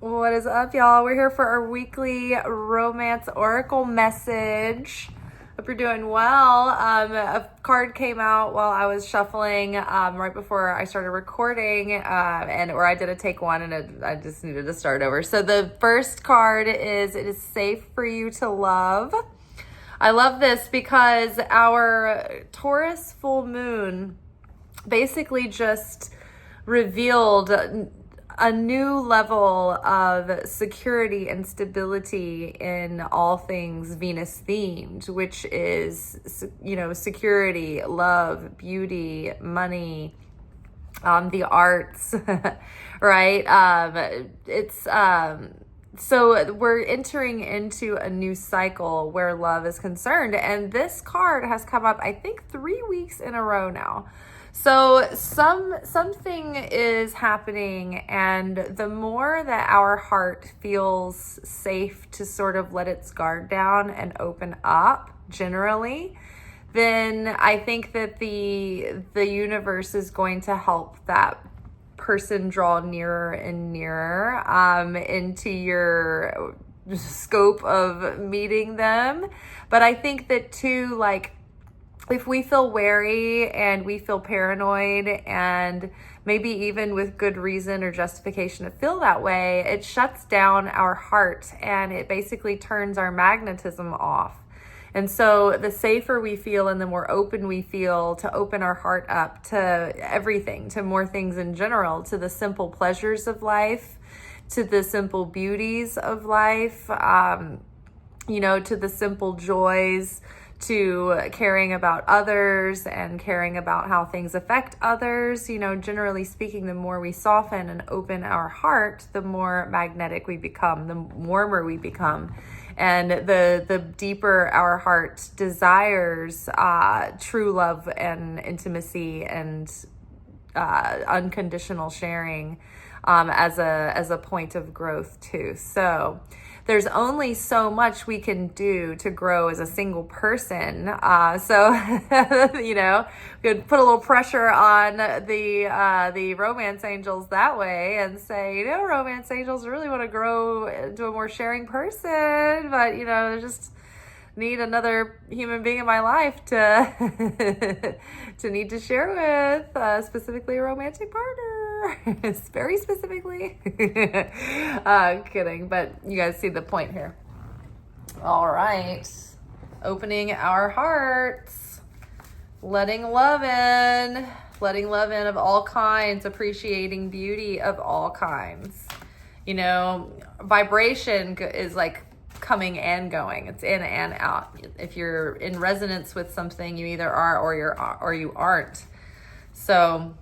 What is up, y'all? We're here for our weekly romance oracle message. Hope you're doing well. A card came out while I was shuffling right before I started recording, or I did a take one, and I just needed to start over. So the first card is, it is safe for you to love. I love this because our Taurus full moon basically just revealed a new level of security and stability in all things Venus themed, which is, security, love, beauty, money, the arts, right? So we're entering into a new cycle where love is concerned. And this card has come up, I think, 3 weeks in a row now. So something is happening, and the more that our heart feels safe to sort of let its guard down and open up generally, then I think that the universe is going to help that person draw nearer and nearer into your scope of meeting them. But I think that too, like, if we feel wary and we feel paranoid, and maybe even with good reason or justification to feel that way, it shuts down our heart and it basically turns our magnetism off. And so the safer we feel and the more open we feel to open our heart up to everything, to more things in general, to the simple pleasures of life, to the simple beauties of life, to the simple joys, to caring about others and caring about how things affect others. Generally speaking, the more we soften and open our heart, the more magnetic we become, the warmer we become. And the deeper our heart desires true love and intimacy and unconditional sharing as a point of growth too. So there's only so much we can do to grow as a single person. We could put a little pressure on the romance angels that way and say, romance angels really want to grow into a more sharing person, but they just need another human being in my life to need to share with, specifically a romantic partner. Very specifically. Kidding, but you guys see the point here. All right. Opening our hearts. Letting love in of all kinds, appreciating beauty of all kinds. Vibration is like coming and going. It's in and out. If you're in resonance with something, you either are or you aren't. So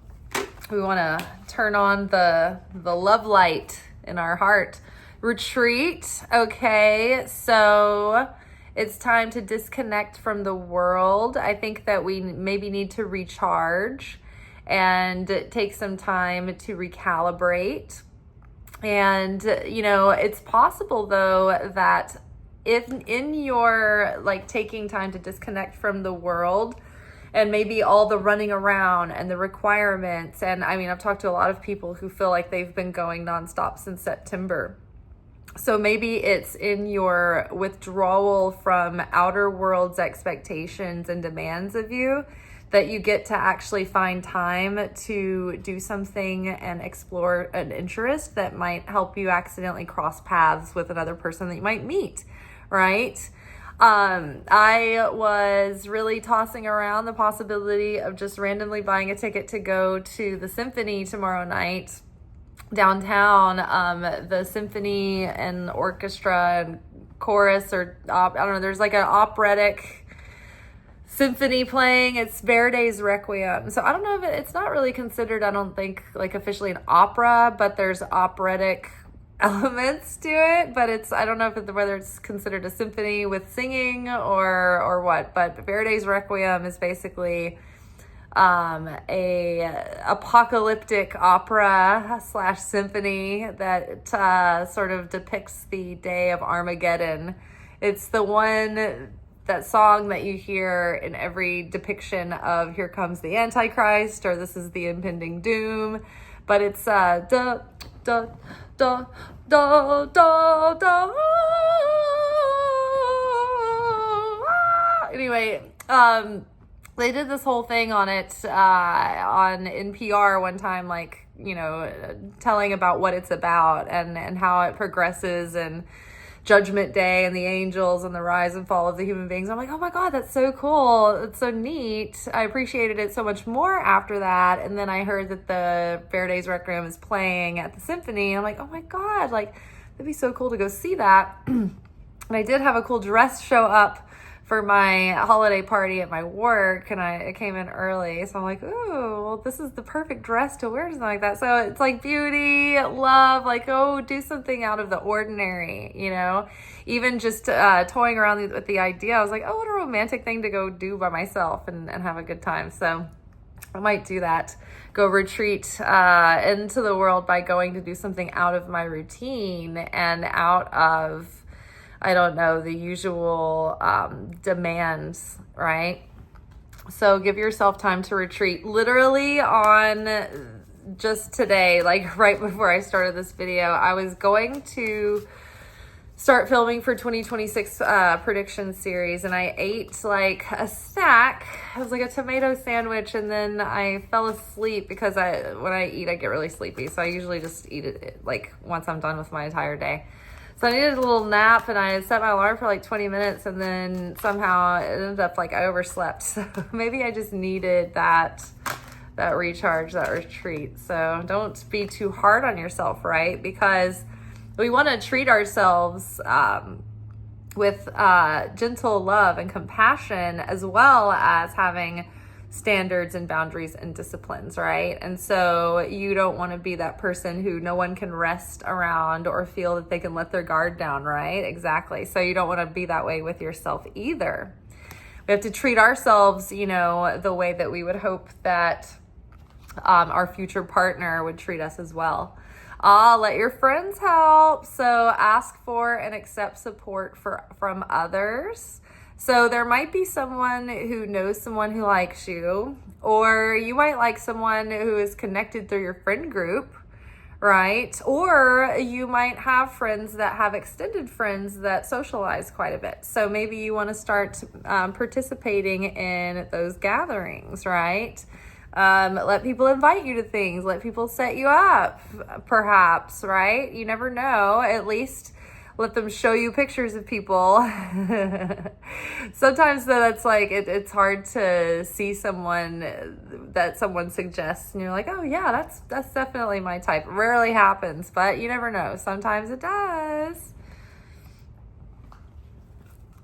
we want to turn on the love light in our heart. Retreat. Okay, so it's time to disconnect from the world. I think that we maybe need to recharge and take some time to recalibrate. And, it's possible though that if in your taking time to disconnect from the world, and maybe all the running around and the requirements. And I've talked to a lot of people who feel like they've been going nonstop since September. So maybe it's in your withdrawal from outer world's expectations and demands of you that you get to actually find time to do something and explore an interest that might help you accidentally cross paths with another person that you might meet, right? I was really tossing around the possibility of just randomly buying a ticket to go to the symphony tomorrow night downtown. The symphony and orchestra and chorus, or I don't know, there's like an operatic symphony playing. It's Verdi's Requiem. So I don't know if it's not really considered, I don't think, officially an opera, but there's operatic elements to it, but I don't know whether it's considered a symphony with singing or what, but Verdi's Requiem is basically a apocalyptic opera / symphony that sort of depicts the day of Armageddon. It's that song that you hear in every depiction of here comes the Antichrist, or this is the impending doom, but it's da da, da, da, da, da. Anyway, they did this whole thing on it on NPR one time, like, you know, telling about what it's about and how it progresses and Judgment Day and the angels and the rise and fall of the human beings. I'm like, oh my God, that's so cool. It's so neat. I appreciated it so much more after that. And then I heard that the Faraday's Requiem is playing at the symphony. I'm like, oh my God, like, that'd be so cool to go see that. And I did have a cool dress show up for my holiday party at my work, and I came in early, so I'm like, ooh, well, this is the perfect dress to wear, something like that. So it's like beauty, love, like, oh, do something out of the ordinary, you know? Even just toying around with the idea, I was like, oh, what a romantic thing to go do by myself and have a good time. So I might do that, go retreat into the world by going to do something out of my routine and out of, I don't know, the usual demands, right? So give yourself time to retreat. Literally on just today, like right before I started this video, I was going to start filming for 2026 prediction series, and I ate like a snack. It was like a tomato sandwich, and then I fell asleep because when I eat, I get really sleepy. So I usually just eat it like once I'm done with my entire day. So I needed a little nap, and I set my alarm for like 20 minutes, and then somehow it ended up like I overslept. So maybe I just needed that recharge, that retreat. So don't be too hard on yourself, right? Because we want to treat ourselves with gentle love and compassion, as well as having standards and boundaries and disciplines, right? And so you don't want to be that person who no one can rest around or feel that they can let their guard down, right? Exactly. So you don't want to be that way with yourself either. We have to treat ourselves, you know, the way that we would hope that our future partner would treat us as well. Let your friends help. So ask for and accept support from others. So there might be someone who knows someone who likes you, or you might like someone who is connected through your friend group, right? Or you might have friends that have extended friends that socialize quite a bit. So maybe you want to start participating in those gatherings, right? Let people invite you to things. Let people set you up, perhaps, right? You never know. At least let them show you pictures of people. Sometimes though, that's like, it's hard to see someone that someone suggests and you're like, oh yeah, that's definitely my type. It rarely happens, but you never know. Sometimes it does.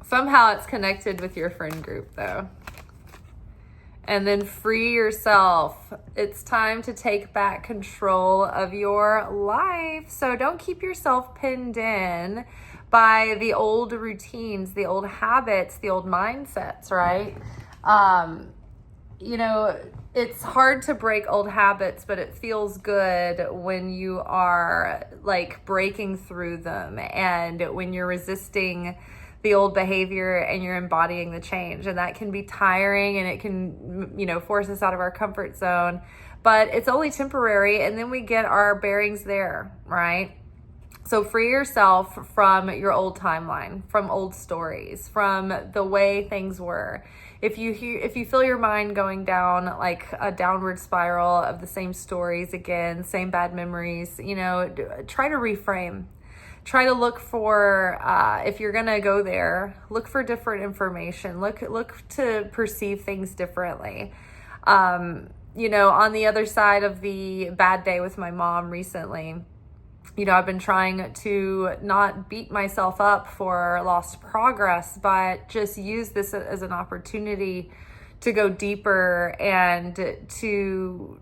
Somehow it's connected with your friend group though. And then free yourself. It's time to take back control of your life. So don't keep yourself pinned in by the old routines, the old habits, the old mindsets, right? You know, it's hard to break old habits, but it feels good when you are like breaking through them and when you're resisting the old behavior and you're embodying the change. And that can be tiring and it can, you know, force us out of our comfort zone, but it's only temporary. And then we get our bearings there, right? So free yourself from your old timeline, from old stories, from the way things were. If you feel your mind going down like a downward spiral of the same stories again, same bad memories, you know, try to reframe. Try to look for, if you're going to go there, look for different information. Look to perceive things differently. You know, on the other side of the bad day with my mom recently, you know, I've been trying to not beat myself up for lost progress, but just use this as an opportunity to go deeper and to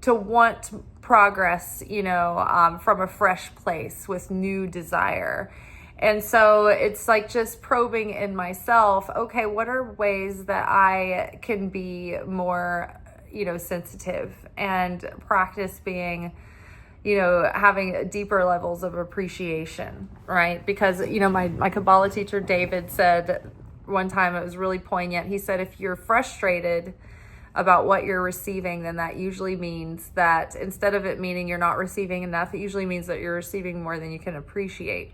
want progress, you know, from a fresh place with new desire. And so it's like just probing in myself, okay, what are ways that I can be more, you know, sensitive and practice being, you know, having deeper levels of appreciation, right? Because, you know, my Kabbalah teacher, David, said one time, it was really poignant. He said, if you're frustrated, about what you're receiving, then that usually means that instead of it meaning you're not receiving enough, it usually means that you're receiving more than you can appreciate.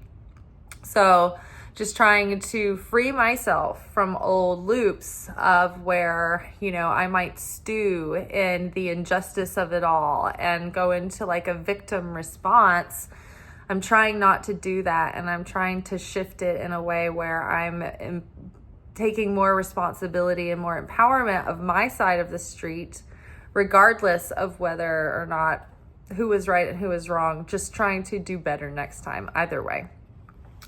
So just trying to free myself from old loops of where, I might stew in the injustice of it all and go into like a victim response. I'm trying not to do that, and I'm trying to shift it in a way where I'm taking more responsibility and more empowerment of my side of the street, regardless of whether or not who was right and who was wrong, just trying to do better next time, either way.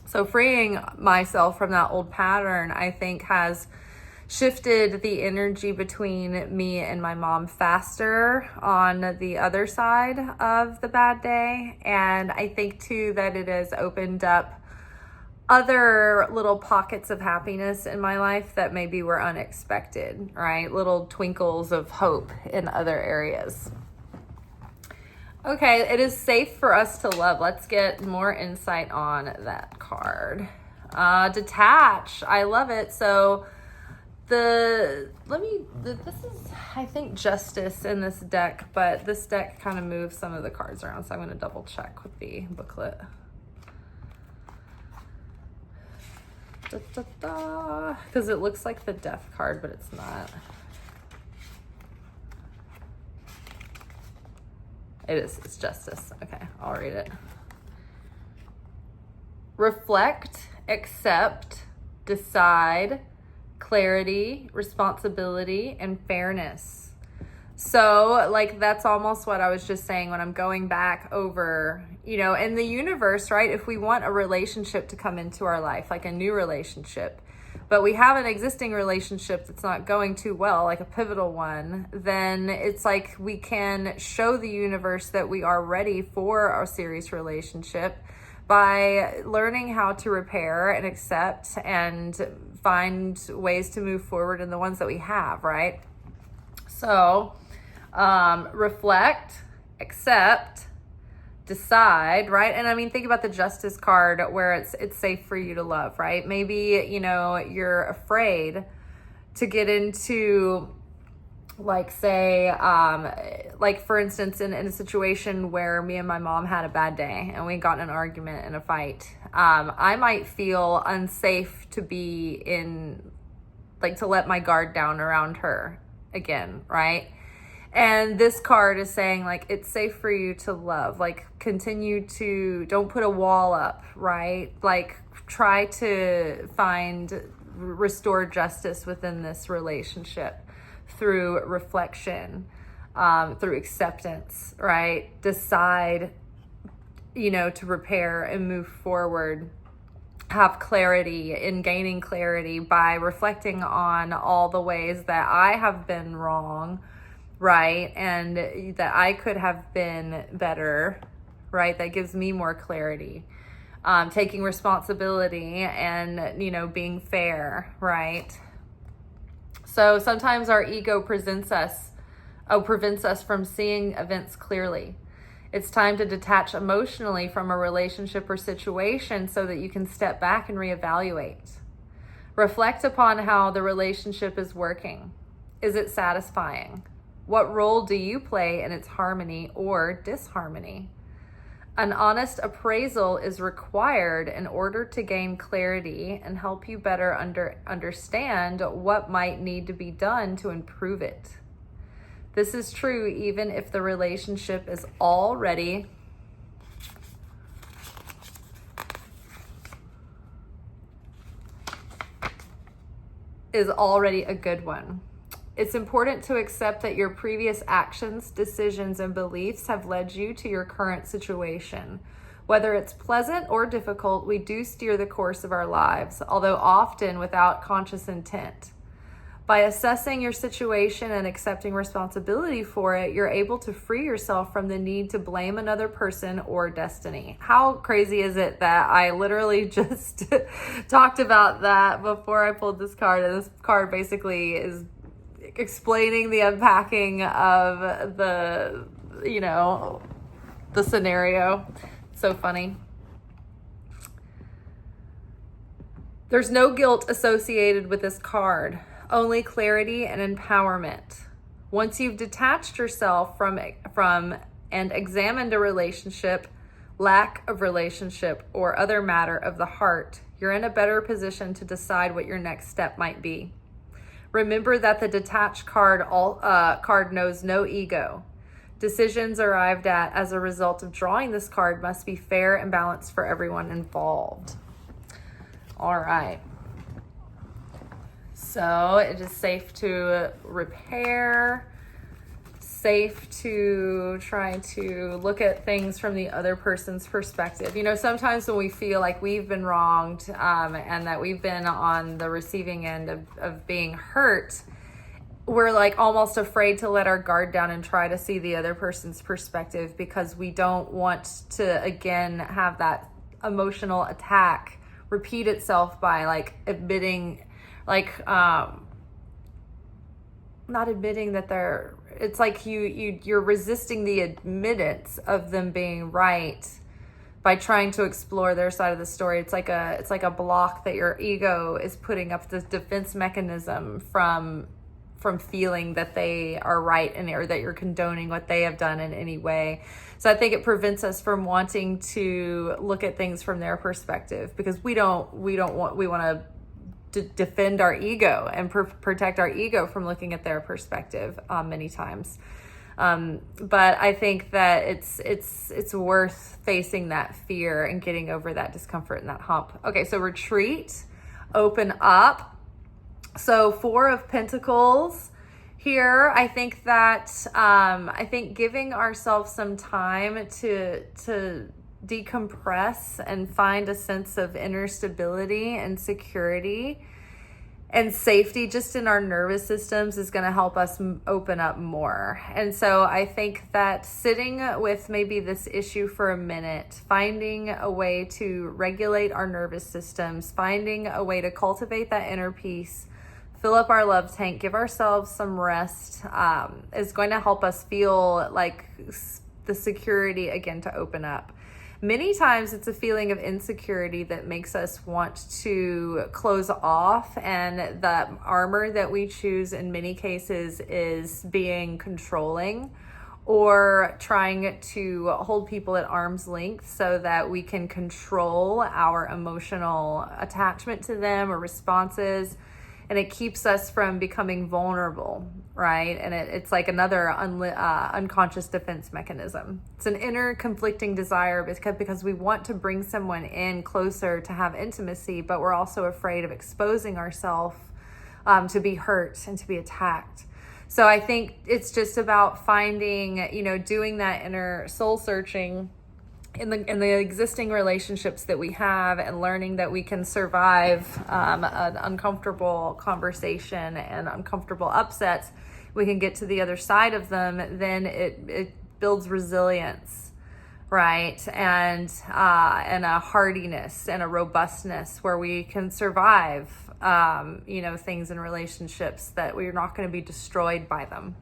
So freeing myself from that old pattern, I think, has shifted the energy between me and my mom faster on the other side of the bad day. And I think too that it has opened up other little pockets of happiness in my life that maybe were unexpected, right? Little twinkles of hope in other areas. Okay, it is safe for us to love. Let's get more insight on that card. Detach. I love it. So this is, I think, justice in this deck, but this deck kind of moves some of the cards around, so I'm going to double check with the booklet. Because it looks like the death card, but it's not. It is. It's justice. Okay, I'll read it. Reflect, accept, decide, clarity, responsibility, and fairness. So, like, that's almost what I was just saying when I'm going back over, in the universe, right? If we want a relationship to come into our life, like a new relationship, but we have an existing relationship that's not going too well, like a pivotal one, then it's like we can show the universe that we are ready for a serious relationship by learning how to repair and accept and find ways to move forward in the ones that we have, right? So, reflect, accept, decide, right? And I mean, think about the justice card where it's safe for you to love, right? Maybe, you're afraid to get into, like, say, like, for instance, in a situation where me and my mom had a bad day and we got in an argument and a fight, I might feel unsafe to be in, like, to let my guard down around her again, right? And this card is saying, like, it's safe for you to love, like, don't put a wall up, right? Like, try to restore justice within this relationship through reflection, through acceptance, right? Decide, to repair and move forward. Have clarity in gaining clarity by reflecting on all the ways that I have been wrong, right? And that I could have been better, right? That gives me more clarity. Taking responsibility and, being fair, right? So sometimes our ego prevents us from seeing events clearly. It's time to detach emotionally from a relationship or situation so that you can step back and reevaluate. Reflect upon how the relationship is working. Is it satisfying? What role do you play in its harmony or disharmony? An honest appraisal is required in order to gain clarity and help you better understand what might need to be done to improve it. This is true even if the relationship is already a good one. It's important to accept that your previous actions, decisions, and beliefs have led you to your current situation. Whether it's pleasant or difficult, we do steer the course of our lives, although often without conscious intent. By assessing your situation and accepting responsibility for it, you're able to free yourself from the need to blame another person or destiny. How crazy is it that I literally just talked about that before I pulled this card, and this card basically is explaining the unpacking of the scenario. So funny. There's no guilt associated with this card, only clarity and empowerment. Once you've detached yourself from and examined a relationship, lack of relationship, or other matter of the heart, you're in a better position to decide what your next step might be. Remember that the detached card knows no ego. Decisions arrived at as a result of drawing this card must be fair and balanced for everyone involved. All right. So it is safe to repair, safe to try to look at things from the other person's perspective. You know, sometimes when we feel like we've been wronged and that we've been on the receiving end of being hurt, we're like almost afraid to let our guard down and try to see the other person's perspective because we don't want to, again, have that emotional attack repeat itself by like admitting, like, not admitting that it's like you're resisting the admittance of them being right by trying to explore their side of the story. It's like a block that your ego is putting up, this defense mechanism from feeling that they are right or that you're condoning what they have done in any way. So I think it prevents us from wanting to look at things from their perspective because we want to defend our ego and protect our ego from looking at their perspective many times. But I think that it's worth facing that fear and getting over that discomfort and that hump. Okay, so retreat, open up. So 4 of Pentacles here. I think that giving ourselves some time to decompress and find a sense of inner stability and security and safety just in our nervous systems is going to help us open up more. And so I think that sitting with maybe this issue for a minute, finding a way to regulate our nervous systems, finding a way to cultivate that inner peace, fill up our love tank, give ourselves some rest, is going to help us feel like the security again to open up. Many times it's a feeling of insecurity that makes us want to close off, and the armor that we choose in many cases is being controlling or trying to hold people at arm's length so that we can control our emotional attachment to them or responses. And it keeps us from becoming vulnerable, right? And it's like another unconscious defense mechanism. It's an inner conflicting desire because we want to bring someone in closer to have intimacy, but we're also afraid of exposing ourselves to be hurt and to be attacked. So I think it's just about finding, doing that inner soul searching in the existing relationships that we have, and learning that we can survive an uncomfortable conversation and uncomfortable upsets. We can get to the other side of them. Then it builds resilience, right? And a hardiness and a robustness where we can survive, things in relationships that we're not going to be destroyed by them.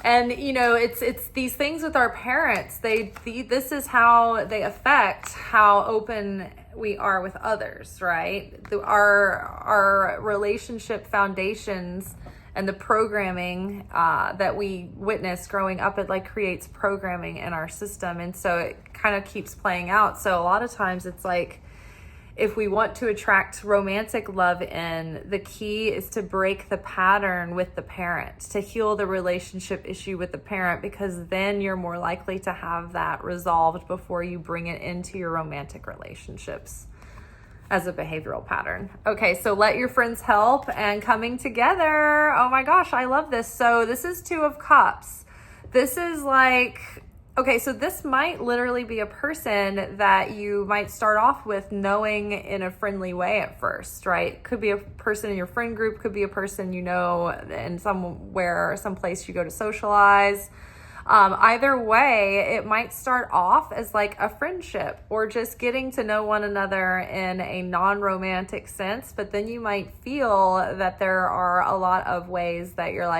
And, it's these things with our parents, this is how they affect how open we are with others, right? Our relationship foundations and the programming that we witness growing up, it creates programming in our system. And so it kind of keeps playing out. So a lot of times it's like, if we want to attract romantic love in, the key is to break the pattern with the parent, to heal the relationship issue with the parent, because then you're more likely to have that resolved before you bring it into your romantic relationships as a behavioral pattern. Okay, so let your friends help and coming together. Oh my gosh, I love this. So this is 2 of Cups. This is okay, so this might literally be a person that you might start off with knowing in a friendly way at first, right? Could be a person in your friend group, could be a person in someplace you go to socialize. Either way, it might start off as a friendship or just getting to know one another in a non-romantic sense, but then you might feel that there are a lot of ways that you're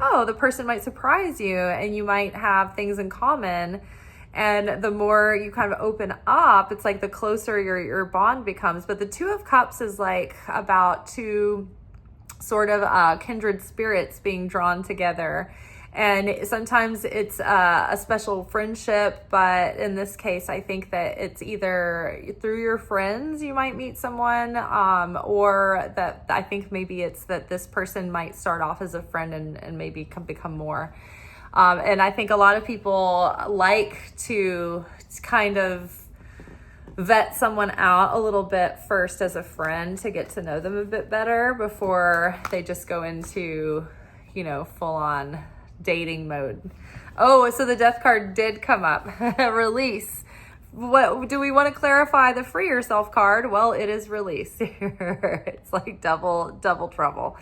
oh, the person might surprise you and you might have things in common. And the more you kind of open up, it's the closer your bond becomes. But the 2 of Cups is about to sort of kindred spirits being drawn together. And sometimes it's a special friendship, but in this case, I think that it's either through your friends you might meet someone, or that I think maybe it's that this person might start off as a friend and maybe become more. And I think a lot of people like to kind of vet someone out a little bit first as a friend to get to know them a bit better before they just go into, full on dating mode. Oh, so the death card did come up. Release. What do we want to clarify? The free yourself card? Well, it is release. It's like double trouble.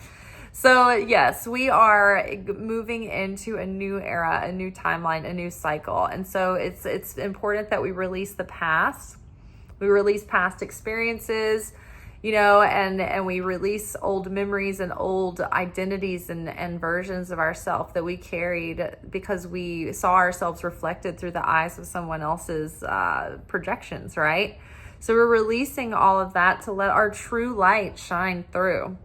So yes, we are moving into a new era, a new timeline, a new cycle. And so it's important that we release the past. We release past experiences, and we release old memories and old identities and versions of ourselves that we carried because we saw ourselves reflected through the eyes of someone else's projections, right? So we're releasing all of that to let our true light shine through,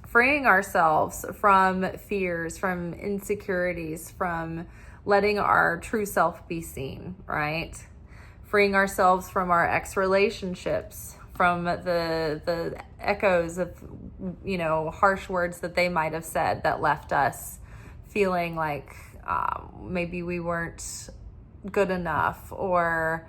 freeing ourselves from fears, from insecurities, from letting our true self be seen, right? Freeing ourselves from our ex-relationships, from the echoes of, harsh words that they might have said that left us feeling like maybe we weren't good enough, or,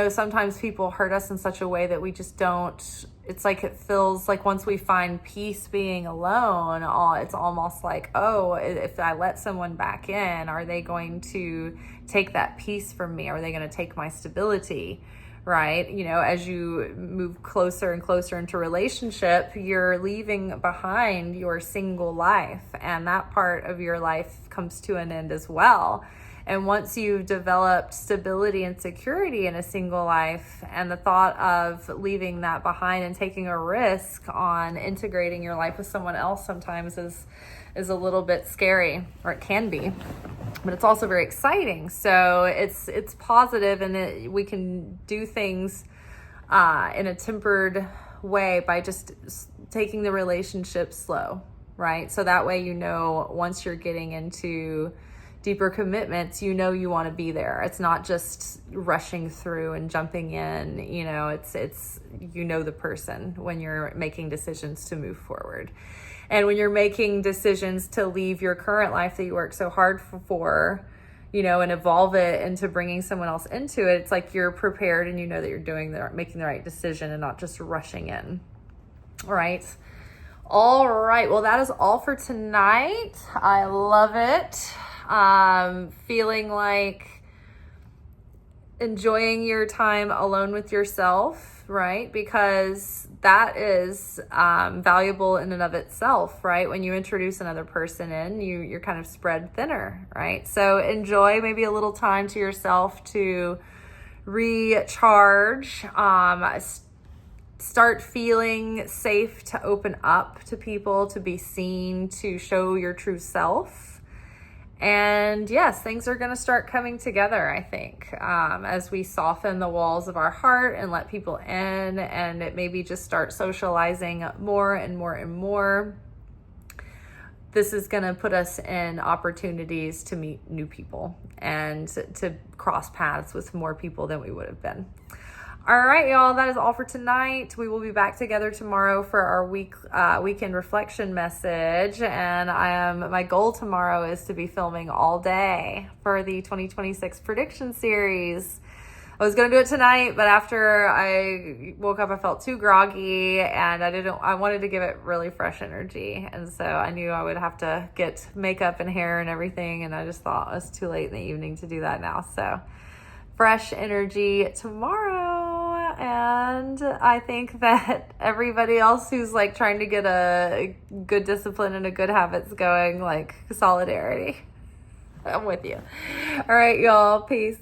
sometimes people hurt us in such a way that we just don't, it's like it feels like once we find peace being alone, it's almost like, oh, if I let someone back in, are they going to take that peace from me? Are they going to take my stability? Right? As you move closer and closer into relationship, you're leaving behind your single life, and that part of your life comes to an end as well. And once you've developed stability and security in a single life, and the thought of leaving that behind and taking a risk on integrating your life with someone else sometimes is a little bit scary, or it can be, but it's also very exciting. So it's positive, and we can do things in a tempered way by just taking the relationship slow, right? So that way, once you're getting into deeper commitments, you want to be there. It's not just rushing through and jumping in, it's the person when you're making decisions to move forward. And when you're making decisions to leave your current life that you work so hard for, and evolve it into bringing someone else into it, it's like you're prepared and that you're making the right decision and not just rushing in. All right. Well, that is all for tonight. I love it. Feeling like enjoying your time alone with yourself, right? Because that is valuable in and of itself, right? When you introduce another person in, you're kind of spread thinner, right? So enjoy maybe a little time to yourself to recharge, start feeling safe to open up to people, to be seen, to show your true self. And yes, things are going to start coming together, I think, as we soften the walls of our heart and let people in, and it maybe just start socializing more and more and more. This is going to put us in opportunities to meet new people and to cross paths with more people than we would have been. All right, y'all, that is all for tonight. We will be back together tomorrow for our weekend reflection message. And my goal tomorrow is to be filming all day for the 2026 prediction series. I was going to do it tonight, but after I woke up, I felt too groggy, and I wanted to give it really fresh energy. And so I knew I would have to get makeup and hair and everything. And I just thought it was too late in the evening to do that now. So fresh energy tomorrow. And I think that everybody else who's like trying to get a good discipline and a good habits going, like solidarity. I'm with you. All right, y'all. Peace.